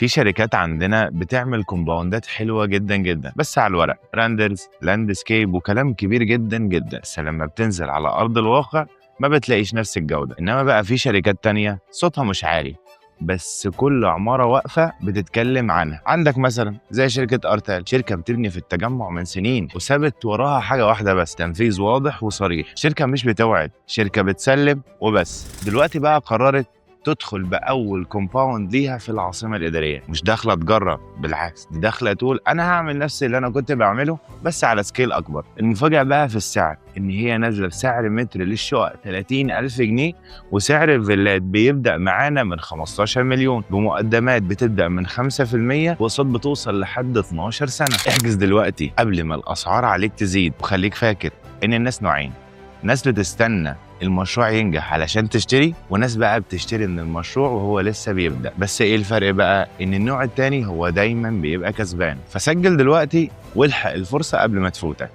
في شركات عندنا بتعمل كومباوندات حلوة جدا جدا بس على الورق، راندرز لاندسكيب وكلام كبير جدا جدا، بس لما بتنزل على أرض الواقع ما بتلاقيش نفس الجودة. إنما بقى في شركات تانية صوتها مش عالي بس كل عمارة واقفة بتتكلم عنها. عندك مثلا زي شركة أرتال، شركة بتبني في التجمع من سنين وثابت وراها حاجة واحدة بس، تنفيذ واضح وصريح. شركة مش بتوعد، شركة بتسلم وبس. دلوقتي بقى قررت تدخل بأول كومباوند ليها في العاصمة الإدارية. مش داخلة تجرب، بالعكس دي داخلة تقول أنا هعمل نفس اللي أنا كنت بعمله بس على سكيل أكبر. المفاجأة بقى في السعر، إن هي نازلة بسعر متر للشقق 30,000 جنيه، وسعر الفيلات بيبدأ معانا من 15 مليون بمقدمات بتبدأ من 5%، وقسط بتوصل لحد 12 سنة. احجز دلوقتي قبل ما الأسعار عليك تزيد، وخليك فاكر إن الناس نوعين: ناس بتستنى المشروع ينجح علشان تشتري، وناس بقى بتشتري من المشروع وهو لسه بيبدأ. بس ايه الفرق بقى؟ ان النوع التاني هو دايما بيبقى كسبان. فسجل دلوقتي والحق الفرصة قبل ما تفوتك.